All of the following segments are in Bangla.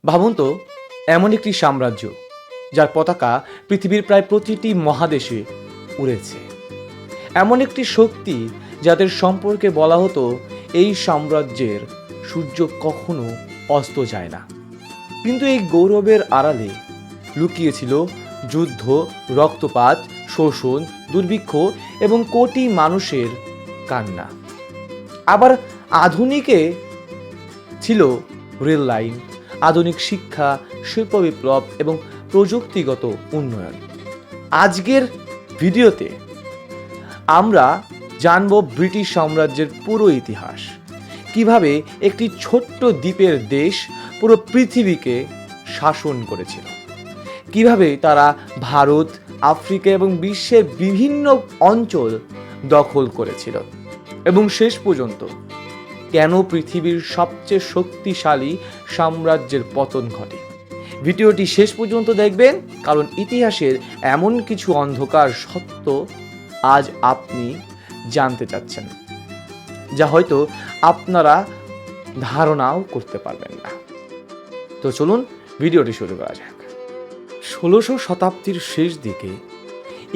ভাবুন তো, এমন একটি সাম্রাজ্য যার পতাকা পৃথিবীর প্রায় প্রতিটি মহাদেশে উড়েছে। এমন একটি শক্তি যাদের সম্পর্কে বলা হতো এই সাম্রাজ্যের সূর্য কখনো অস্ত যায় না। কিন্তু এই গৌরবের আড়ালে লুকিয়েছিল যুদ্ধ, রক্তপাত, শোষণ, দুর্ভিক্ষ এবং কোটি মানুষের কান্না। আবার আধুনিকে ছিল রেল লাইন, আধুনিক শিক্ষা, শিল্প বিপ্লব এবং প্রযুক্তিগত উন্নয়ন। আজকের ভিডিওতে আমরা জানব ব্রিটিশ সাম্রাজ্যের পুরো ইতিহাস, কিভাবে একটি ছোট্ট দ্বীপের দেশ পুরো পৃথিবীকে শাসন করেছিল, কিভাবে তারা ভারত, আফ্রিকা এবং বিশ্বের বিভিন্ন অঞ্চল দখল করেছিল এবং শেষ পর্যন্ত কেন পৃথিবীর সবচেয়ে শক্তিশালী সাম্রাজ্যের পতন ঘটে। ভিডিওটি শেষ পর্যন্ত দেখবেন, কারণ ইতিহাসের এমন কিছু অন্ধকার সত্য আজ আপনি জানতে চাচ্ছেন, যা হয়তো আপনারা ধারণাও করতে পারবেন না। তো চলুন ভিডিওটি শুরু করা যাক। 16শো শতাব্দীর শেষ দিকে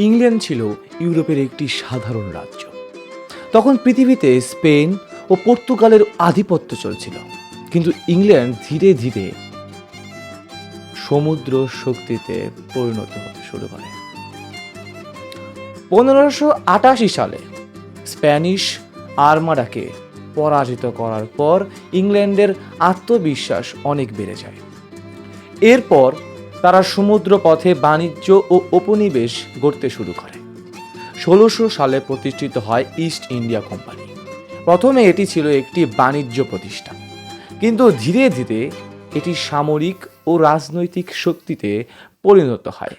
ইংল্যান্ড ছিল ইউরোপের একটি সাধারণ রাজ্য। তখন পৃথিবীতে স্পেন ও পর্তুগালের আধিপত্য চলছিল, কিন্তু ইংল্যান্ড ধীরে ধীরে সমুদ্র শক্তিতে পরিণত হতে শুরু করে। 1588 সালে স্প্যানিশ আর্মাডাকে পরাজিত করার পর ইংল্যান্ডের আত্মবিশ্বাস অনেক বেড়ে যায়। এরপর তারা সমুদ্র পথে বাণিজ্য ও উপনিবেশ গড়তে শুরু করে। 1600 সালে প্রতিষ্ঠিত হয় ইস্ট ইন্ডিয়া কোম্পানি। প্রথমে এটি ছিল একটি বাণিজ্য প্রতিষ্ঠান, কিন্তু ধীরে ধীরে এটি সামরিক ও রাজনৈতিক শক্তিতে পরিণত হয়।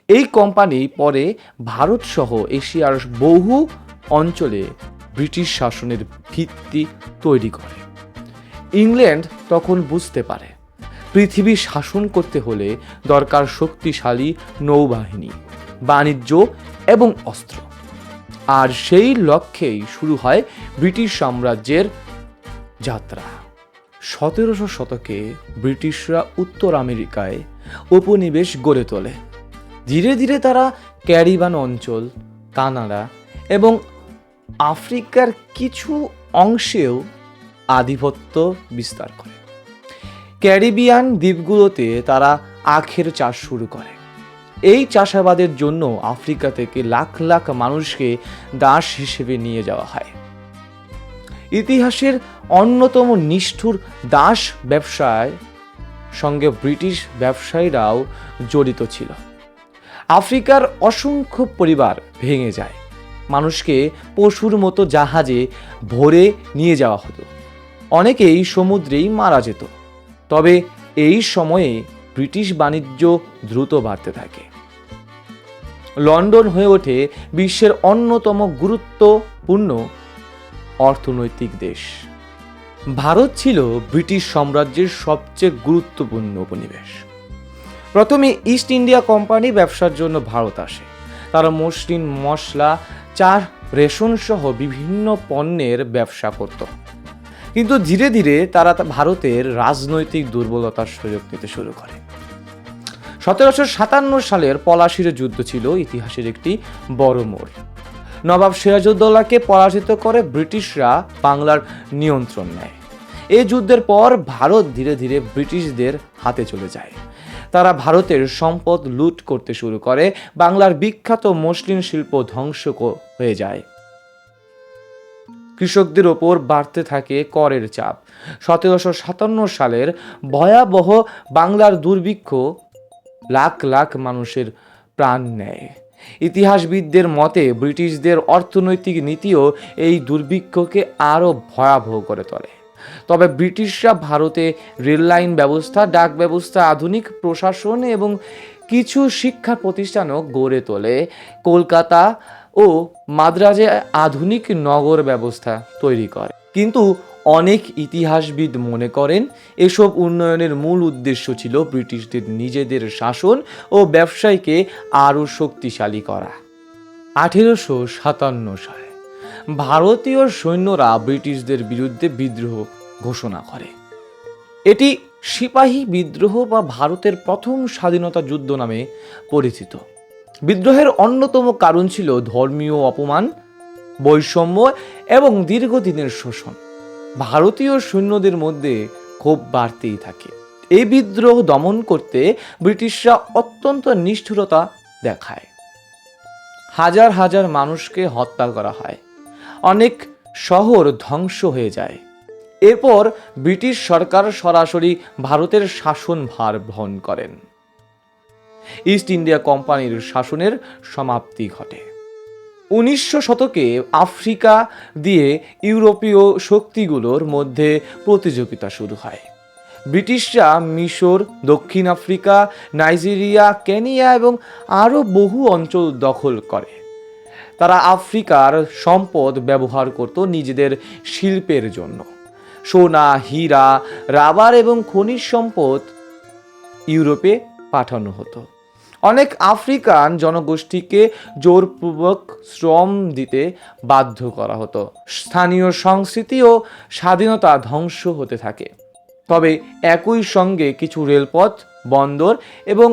এই কোম্পানি পরে ভারত সহ এশিয়ার বহু অঞ্চলে ব্রিটিশ শাসনের ভিত্তি তৈরি করে। ইংল্যান্ড তখন বুঝতে পারে পৃথিবী শাসন করতে হলে দরকার শক্তিশালী নৌবাহিনী, বাণিজ্য এবং অস্ত্র। আর সেই লক্ষ্যেই শুরু হয় ব্রিটিশ সাম্রাজ্যের যাত্রা। 1700 শতকে ব্রিটিশরা উত্তর আমেরিকায় উপনিবেশ গড়ে তোলে। ধীরে ধীরে তারা ক্যারিবান অঞ্চল, কানাডা এবং আফ্রিকার কিছু অংশেও আধিপত্য বিস্তার করে। ক্যারিবিয়ান দ্বীপগুলোতে তারা আখের চাষ শুরু করে। এই চাষাবাদের জন্য আফ্রিকা থেকে লাখ লাখ মানুষকে দাস হিসেবে নিয়ে যাওয়া হয়। ইতিহাসের অন্যতম নিষ্ঠুর দাস ব্যবসায় সঙ্গে ব্রিটিশ ব্যবসায়ীরাও জড়িত ছিল। আফ্রিকার অসংখ্য পরিবার ভেঙে যায়, মানুষকে পশুর মতো জাহাজে ভরে নিয়ে যাওয়া হতো, অনেকেই সমুদ্রেই মারা যেত। তবে এই সময়ে ব্রিটিশ বাণিজ্য দ্রুত বাড়তে থাকে। লন্ডন হয়ে ওঠে বিশ্বের অন্যতম গুরুত্বপূর্ণ অর্থনৈতিক দেশ। ভারত ছিল ব্রিটিশ সাম্রাজ্যের সবচেয়ে গুরুত্বপূর্ণ উপনিবেশ। প্রথমে ইস্ট ইন্ডিয়া কোম্পানি ব্যবসার জন্য ভারত আসে। তারা মসৃণ, মশলা, চা, রেশন সহ বিভিন্ন পণ্যের ব্যবসা করত। কিন্তু ধীরে ধীরে তারা ভারতের রাজনৈতিক দুর্বলতার সুযোগ নিতে শুরু করে। 1757 সালের পলাশির যুদ্ধ ছিল ইতিহাসের একটি বড় মোড়। নবাব সিরাজউদ্দৌলাকে পরাজিত করে ব্রিটিশরা বাংলার নিয়ন্ত্রণ নেয়। এই যুদ্ধের পর ভারত ধীরে ধীরে ব্রিটিশদের হাতে চলে যায়। তারা ভারতের সম্পদ লুট করতে শুরু করে। বাংলার বিখ্যাত মসলিন শিল্প ধ্বংস হয়ে যায়। কৃষকদের ওপর বাড়তে থাকে করের চাপ। 1757 সালের ভয়াবহ বাংলার দুর্ভিক্ষ লাখ লাখ মানুষের প্রাণ নেয়। ইতিহাসবিদদের মতে ব্রিটিশদের অর্থনৈতিক নীতিও এই দুর্ভিক্ষকে আরও ভয়াবহ করে তোলে। তবে ব্রিটিশরা ভারতে রেললাইন ব্যবস্থা, ডাক ব্যবস্থা, আধুনিক প্রশাসন এবং কিছু শিক্ষা প্রতিষ্ঠানও গড়ে তোলে। কলকাতা ও মাদ্রাজে আধুনিক নগর ব্যবস্থা তৈরি করে। কিন্তু অনেক ইতিহাসবিদ মনে করেন এসব উন্নয়নের মূল উদ্দেশ্য ছিল ব্রিটিশদের নিজেদের শাসন ও ব্যবসায়কে আরও শক্তিশালী করা। 1857 সালে ভারতীয় সৈন্যরা ব্রিটিশদের বিরুদ্ধে বিদ্রোহ ঘোষণা করে। এটি সিপাহী বিদ্রোহ বা ভারতের প্রথম স্বাধীনতা যুদ্ধ নামে পরিচিত। বিদ্রোহের অন্যতম কারণ ছিল ধর্মীয় অপমান, বৈষম্য এবং দীর্ঘদিনের শোষণ। ভারতীয় সৈন্যদের মধ্যে ক্ষোভ বাড়তেই থাকে। এই বিদ্রোহ দমন করতে ব্রিটিশরা অত্যন্ত নিষ্ঠুরতা দেখায়। হাজার হাজার মানুষকে হত্যা করা হয়, অনেক শহর ধ্বংস হয়ে যায়। এরপর ব্রিটিশ সরকার সরাসরি ভারতের শাসনভার বহন করেন। ইস্ট ইন্ডিয়া কোম্পানির শাসনের সমাপ্তি ঘটে। 1900 শতকে আফ্রিকা দিয়ে ইউরোপীয় শক্তিগুলোর মধ্যে প্রতিযোগিতা শুরু হয়। ব্রিটিশরা মিশর, দক্ষিণ আফ্রিকা, নাইজেরিয়া, কেনিয়া এবং আরও বহু অঞ্চল দখল করে। তারা আফ্রিকার সম্পদ ব্যবহার করত নিজেদের শিল্পের জন্য। সোনা, হীরা, রাবার এবং খনিজ সম্পদ ইউরোপে পাঠানো হতো। অনেক আফ্রিকান জনগোষ্ঠীকে জোরপূর্বক শ্রম দিতে বাধ্য করা হতো। স্থানীয় সংস্কৃতি ও স্বাধীনতা ধ্বংস হতে থাকে। তবে একই সঙ্গে কিছু রেলপথ, বন্দর এবং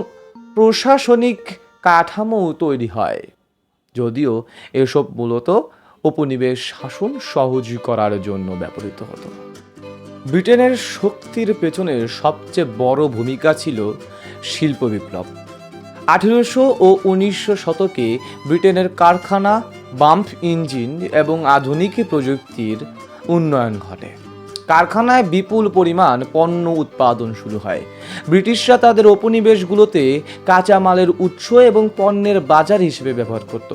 প্রশাসনিক কাঠামো তৈরি হয়, যদিও এসব মূলত উপনিবেশ শাসন সহজ করার জন্য ব্যবহৃত হতো। ব্রিটেনের শক্তির পেছনে সবচেয়ে বড় ভূমিকা ছিল শিল্প বিপ্লব। 1800 ও 1900 শতকে ব্রিটেনের কারখানা, বাম্প ইঞ্জিন এবং আধুনিক প্রযুক্তির উন্নয়ন ঘটে। কারখানায় বিপুল পরিমাণ পণ্য উৎপাদন শুরু হয়। ব্রিটিশরা তাদের উপনিবেশগুলোতে কাঁচামালের উৎস এবং পণ্যের বাজার হিসেবে ব্যবহার করত।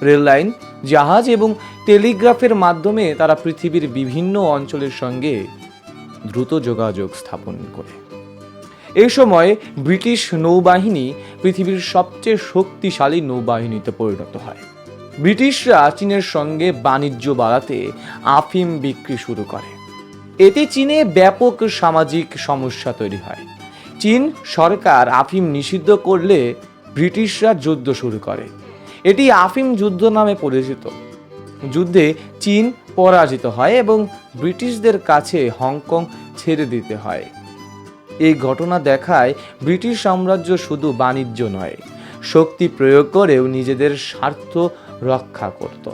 রেল লাইন, জাহাজ এবং টেলিগ্রাফের মাধ্যমে তারা পৃথিবীর বিভিন্ন অঞ্চলের সঙ্গে দ্রুত যোগাযোগ স্থাপন করে। এই সময় ব্রিটিশ নৌবাহিনী পৃথিবীর সবচেয়ে শক্তিশালী নৌবাহিনীতে পরিণত হয়। ব্রিটিশরা চীনের সঙ্গে বাণিজ্য বাড়াতে আফিম বিক্রি শুরু করে। এতে চীনে ব্যাপক সামাজিক সমস্যা তৈরি হয়। চীন সরকার আফিম নিষিদ্ধ করলে ব্রিটিশরা যুদ্ধ শুরু করে। এটি আফিম যুদ্ধ নামে পরিচিত। যুদ্ধে চীন পরাজিত হয় এবং ব্রিটিশদের কাছে হংকং ছেড়ে দিতে হয়। এই ঘটনা দেখায় ব্রিটিশ সাম্রাজ্য শুধু বাণিজ্য নয়, শক্তি প্রয়োগ করেও নিজেদের স্বার্থ রক্ষা করত।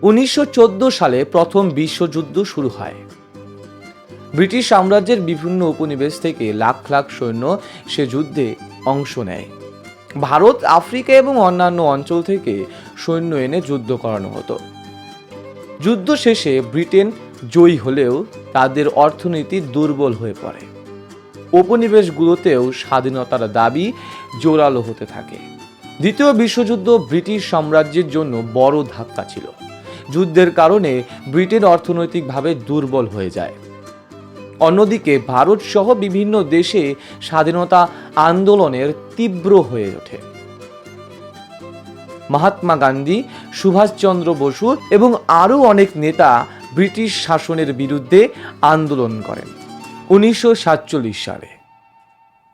1914 সালে প্রথম বিশ্বযুদ্ধ শুরু হয়। ব্রিটিশ সাম্রাজ্যের বিভিন্ন উপনিবেশ থেকে লাখ লাখ সৈন্য সে যুদ্ধে অংশ নেয়। ভারত, আফ্রিকা এবং অন্যান্য অঞ্চল থেকে সৈন্য এনে যুদ্ধ করানো হতো। যুদ্ধ শেষে ব্রিটেন জয়ী হলেও তাদের অর্থনীতি দুর্বল হয়ে পড়ে। উপনিবেশগুলোতেও স্বাধীনতার দাবি জোরালো হতে থাকে। দ্বিতীয় বিশ্বযুদ্ধ ব্রিটিশ সাম্রাজ্যের জন্য বড় ধাক্কা ছিল। যুদ্ধের কারণে ব্রিটেন অর্থনৈতিকভাবে দুর্বল হয়ে যায়। অন্যদিকে ভারত সহ বিভিন্ন দেশে স্বাধীনতা আন্দোলনের তীব্র হয়ে ওঠে। মহাত্মা গান্ধী, সুভাষচন্দ্র বসু এবং আরও অনেক নেতা ব্রিটিশ শাসনের বিরুদ্ধে আন্দোলন করেন। 1947 সালে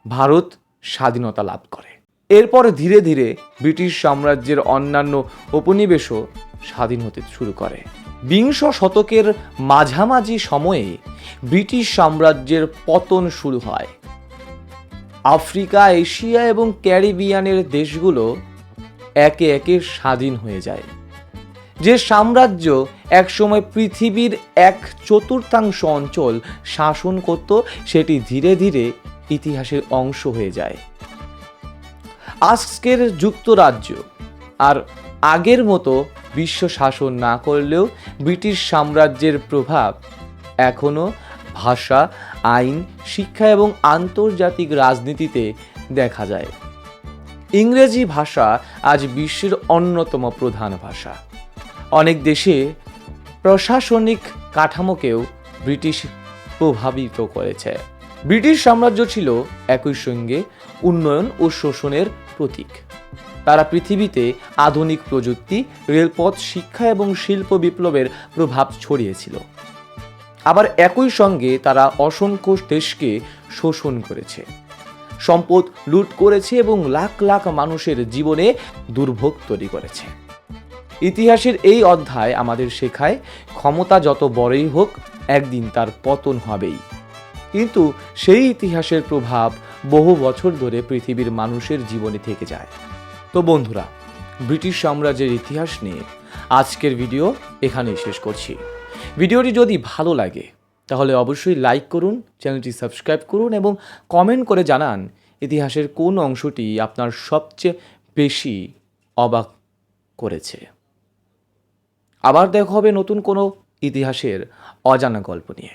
ভারত স্বাধীনতা লাভ করে। এরপর ধীরে ধীরে ব্রিটিশ সাম্রাজ্যের অন্যান্য উপনিবেশও স্বাধীন হতে শুরু করে। বিংশ শতকের মাঝামাঝি সময়ে ব্রিটিশ সাম্রাজ্যের পতন শুরু হয়। আফ্রিকা, এশিয়া এবং ক্যারিবিয়ানের দেশগুলো একে একে স্বাধীন হয়ে যায়। যে সাম্রাজ্য একসময় পৃথিবীর 1/4 অঞ্চল শাসন করত, সেটি ধীরে ধীরে ইতিহাসের অংশ হয়ে যায়। আজকের যুক্তরাজ্য আর আগের মতো বিশ্ব শাসন না করলেও ব্রিটিশ সাম্রাজ্যের প্রভাব এখনও ভাষা, আইন, শিক্ষা এবং আন্তর্জাতিক রাজনীতিতে দেখা যায়। ইংরেজি ভাষা আজ বিশ্বের অন্যতম প্রধান ভাষা। অনেক দেশে প্রশাসনিক কাঠামোকেও ব্রিটিশ প্রভাবিত করেছে। ব্রিটিশ সাম্রাজ্য ছিল একই সঙ্গে উন্নয়ন ও শোষণের প্রতীক। তারা পৃথিবীতে আধুনিক প্রযুক্তি, রেলপথ, শিক্ষা এবং শিল্প বিপ্লবের প্রভাব ছড়িয়েছিল। আবার একই সঙ্গে তারা অসংখ্য দেশকে শোষণ করেছে, সম্পদ লুট করেছে এবং লাখ লাখ মানুষের জীবনে দুর্ভোগ তৈরি করেছে। ইতিহাসের এই অধ্যায় আমাদের শেখায়, ক্ষমতা যত বড়ই হোক, একদিন তার পতন হবেই। কিন্তু সেই ইতিহাসের প্রভাব বহু বছর ধরে পৃথিবীর মানুষের জীবনে থেকে যায়। তো বন্ধুরা, ব্রিটিশ সাম্রাজ্যের ইতিহাস নিয়ে আজকের ভিডিও এখানেই শেষ করছি। ভিডিওটি যদি ভালো লাগে তাহলে অবশ্যই লাইক করুন, চ্যানেলটি সাবস্ক্রাইব করুন এবং কমেন্ট করে জানান ইতিহাসের কোন অংশটি আপনার সবচেয়ে বেশি অবাক করেছে। আবার দেখা হবে নতুন কোনো ইতিহাসের অজানা গল্প নিয়ে।